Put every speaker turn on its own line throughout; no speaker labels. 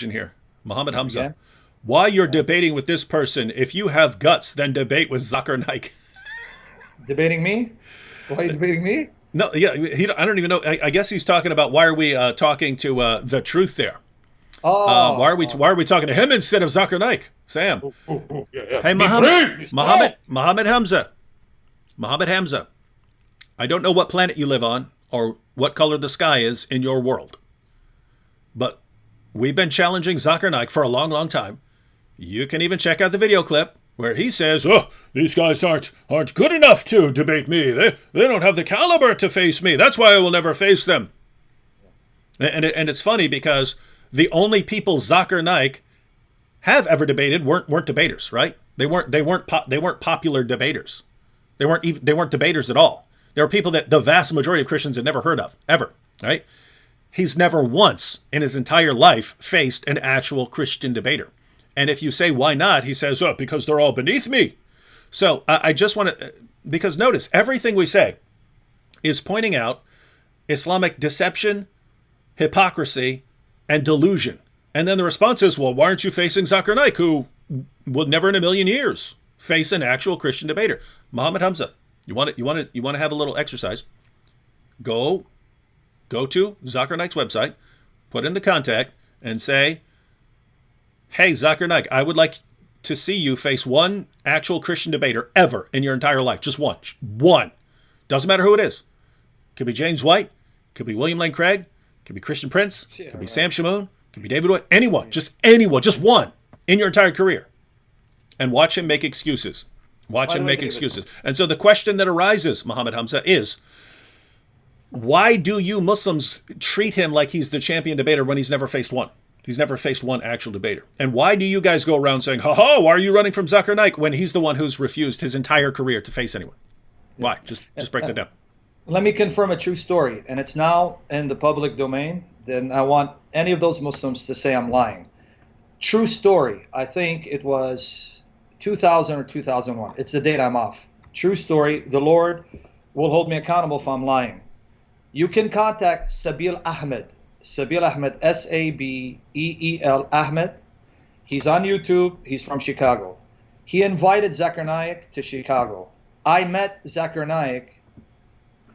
here. Muhammad Hamza.
Again?
Why you're debating with this person? If you have guts, then debate with Zakir Naik.
Debating me? Why are you debating me?
No, yeah, I don't even know. I guess he's talking about why are we talking to the truth there?
Oh,
Why are we talking to him instead of Zakir Naik? Sam.
yeah, yeah.
Hey,
Be brave, be strong.
Muhammad Hamza. Muhammad Hamza. I don't know what planet you live on or what color the sky is in your world, but we've been challenging Zakir Naik for a long, long time. You can even check out the video clip where he says, "Oh, these guys aren't good enough to debate me. They don't have the caliber to face me. That's why I will never face them." And it's funny because the only people Zakir Naik have ever debated weren't debaters, right? They weren't popular debaters. They weren't debaters at all. There were people that the vast majority of Christians had never heard of ever, right? He's never once in his entire life faced an actual Christian debater. And if you say, why not? He says, oh, because they're all beneath me. So I just want to, because notice, everything we say is pointing out Islamic deception, hypocrisy, and delusion. And then the response is, well, why aren't you facing Zakir Naik, who will never in a million years face an actual Christian debater? Muhammad Hamza, you want to have a little exercise. Go to Zakir Naik's website, put in the contact, and say, hey, Zakir Naik, I would like to see you face one actual Christian debater ever in your entire life. Just one. One. Doesn't matter who it is. Could be James White. Could be William Lane Craig. Could be Christian Prince.
Yeah,
Could be
right.
Sam Shamoon. Could be David White. Anyone. Just one in your entire career. And watch him make excuses. Watch
By the
him
way,
make
David,
excuses. And so the question that arises, Muhammad Hamza, is why do you Muslims treat him like he's the champion debater when he's never faced one? He's never faced one actual debater. And why do you guys go around saying, ha ha, why are you running from Zakir Naik when he's the one who's refused his entire career to face anyone? Why? Just break that down.
let me confirm a true story, and it's now in the public domain. Then I want any of those Muslims to say I'm lying. True story. I think it was 2000 or 2001. It's the date I'm off. True story. The Lord will hold me accountable if I'm lying. You can contact Sabil Ahmed. Sabil Ahmed, Sabeel Ahmed. He's on YouTube. He's from Chicago. He invited Zakir Naik to Chicago. I met Zakir Naik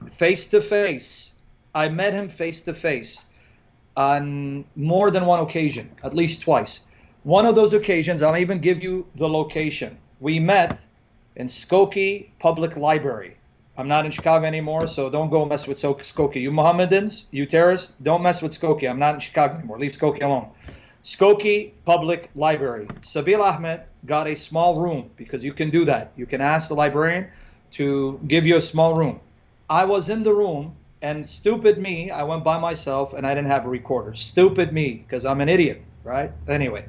face to face. I met him face to face on more than one occasion, at least twice. One of those occasions, I'll even give you the location. We met in Skokie Public Library. I'm not in Chicago anymore, so don't go mess with Skokie. You Mohammedans, you terrorists, don't mess with Skokie. I'm not in Chicago anymore. Leave Skokie alone. Skokie Public Library. Sabil Ahmed got a small room, because you can do that. You can ask the librarian to give you a small room. I was in the room, and stupid me, I went by myself, and I didn't have a recorder. Stupid me, because I'm an idiot, right? Anyway,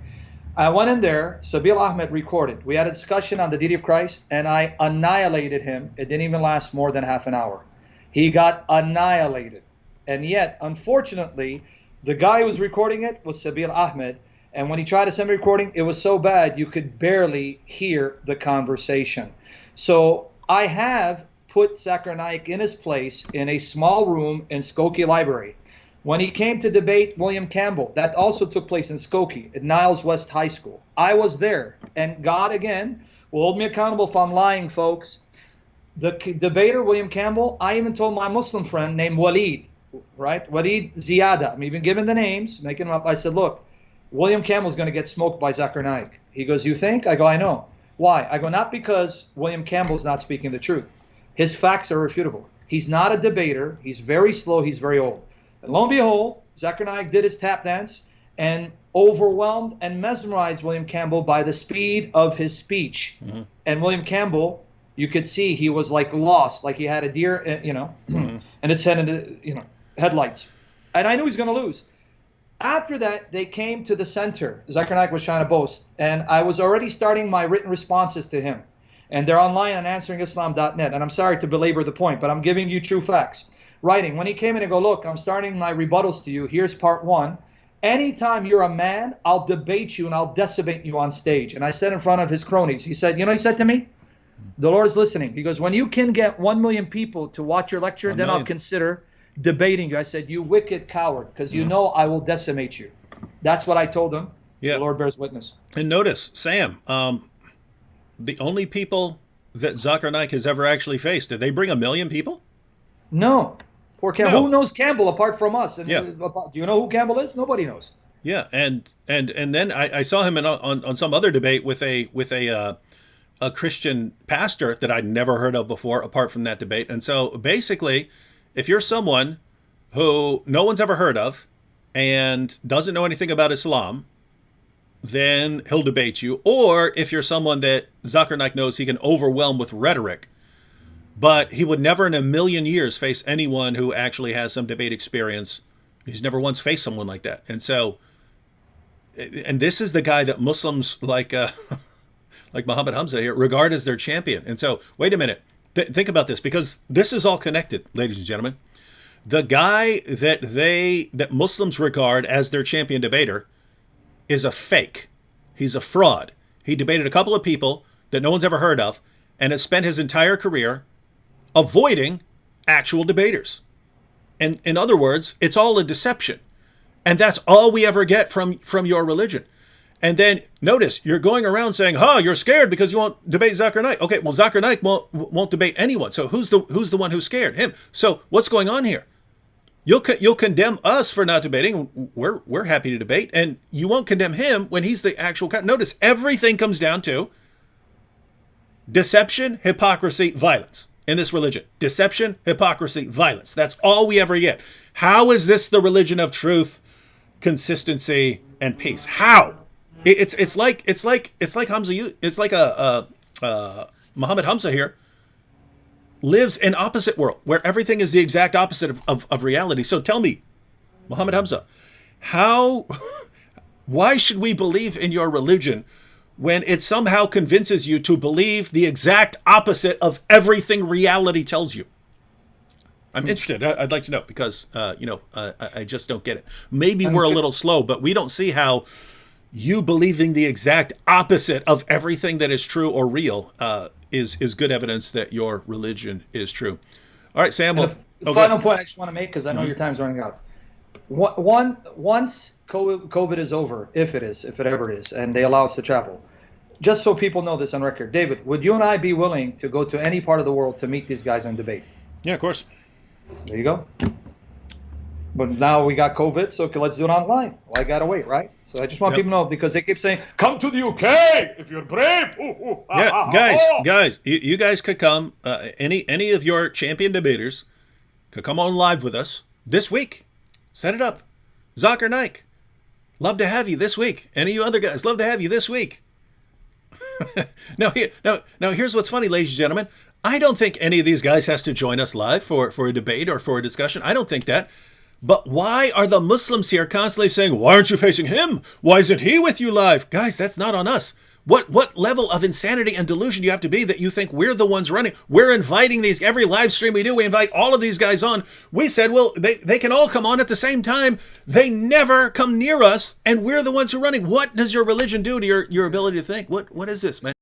I went in there. Sabil Ahmed recorded. We had a discussion on the deity of Christ, and I annihilated him. It didn't even last more than half an hour. He got annihilated. And yet, unfortunately, the guy who was recording it was Sabil Ahmed. And when he tried to send me a recording, it was so bad you could barely hear the conversation. So I have put Zakir Naik in his place in a small room in Skokie Library. When he came to debate William Campbell, that also took place in Skokie at Niles West High School. I was there, and God, again, will hold me accountable if I'm lying, folks. The debater, William Campbell, I even told my Muslim friend named Walid, right? Walid Ziyada. I'm even giving the names, making them up. I said, look, William Campbell's going to get smoked by Zakir Naik. He goes, you think? I go, I know. Why? I go, not because William Campbell's not speaking the truth. His facts are irrefutable. He's not a debater. He's very slow. He's very old. And lo and behold, Zakir Naik did his tap dance and overwhelmed and mesmerized William Campbell by the speed of his speech. Mm-hmm. And William Campbell, you could see he was like lost, like he had a deer, mm-hmm. and its head in the, headlights. And I knew he was going to lose. After that, they came to the center. Zakir Naik was trying to boast. And I was already starting my written responses to him. And they're online on answeringislam.net. And I'm sorry to belabor the point, but I'm giving you true facts. Writing. When he came in and go, look, I'm starting my rebuttals to you. Here's part one. Anytime you're a man, I'll debate you and I'll decimate you on stage. And I said in front of his cronies, he said, he said to me, the Lord is listening. He goes, when you can get 1 million people to watch your lecture, then I'll consider debating you. I said, you wicked coward, because you know I will decimate you. That's what I told him.
Yeah.
The Lord bears witness.
And notice, Sam, the only people that Zakir Naik has ever actually faced, did they bring 1 million people?
No. Poor Campbell.
No.
Who knows Campbell apart from us? And
Yeah.
do you know who Campbell is? Nobody knows.
Yeah, and then I saw him on some other debate with a Christian pastor that I'd never heard of before, apart from that debate. And so basically, if you're someone who no one's ever heard of and doesn't know anything about Islam, then he'll debate you. Or if you're someone that Zakir Naik knows he can overwhelm with rhetoric, but he would never in 1 million years face anyone who actually has some debate experience. He's never once faced someone like that. And so, and this is the guy that Muslims like Muhammad Hamza here regard as their champion. And so, wait a minute. Think about this, because this is all connected, ladies and gentlemen. The guy that Muslims regard as their champion debater is a fake. He's a fraud. He debated a couple of people that no one's ever heard of and has spent his entire career avoiding actual debaters. And in other words, it's all a deception. And that's all we ever get from your religion. And then notice, you're going around saying, you're scared because you won't debate Zakir Naik. Okay, well, Zakir Naik won't debate anyone. So who's the one who's scared? Him. So what's going on here? You'll condemn us for not debating. We're happy to debate. And you won't condemn him when he's the actual... Notice, everything comes down to deception, hypocrisy, violence in this religion. Deception, hypocrisy, violence. That's all we ever get. How is this the religion of truth, consistency, and peace? How? It's like Hamza. It's like Muhammad Hamza here lives in opposite world where everything is the exact opposite of reality. So tell me, Muhammad Hamza, why should we believe in your religion when it somehow convinces you to believe the exact opposite of everything reality tells you? I'm interested. I'd like to know, because I just don't get it. Maybe we're a little slow, but we don't see how you believing the exact opposite of everything that is true or real is good evidence that your religion is true. All right, Sam.
The final point I just want to make, because I know your time's running out. Once COVID is over, if it ever is, and they allow us to travel, just so people know this on record, David, would you and I be willing to go to any part of the world to meet these guys and debate?
Yeah, of course.
There you go. But now we got COVID, so let's do it online. Well, I gotta wait, right? So I just want people to know, because they keep saying, "Come to the UK if you're brave."
Yeah, guys, you guys could come. Any of your champion debaters could come on live with us this week. Set it up. Zakir Naik, love to have you this week. Any of you other guys, love to have you this week. Now, here's what's funny, ladies and gentlemen. I don't think any of these guys has to join us live for a debate or for a discussion. I don't think that. But why are the Muslims here constantly saying, why aren't you facing him? Why isn't he with you live? Guys, that's not on us. What level of insanity and delusion do you have to be that you think we're the ones running? We're inviting these, every live stream we do, we invite all of these guys on. We said, well, they can all come on at the same time. They never come near us, and we're the ones who are running. What does your religion do to your ability to think? What is this, man?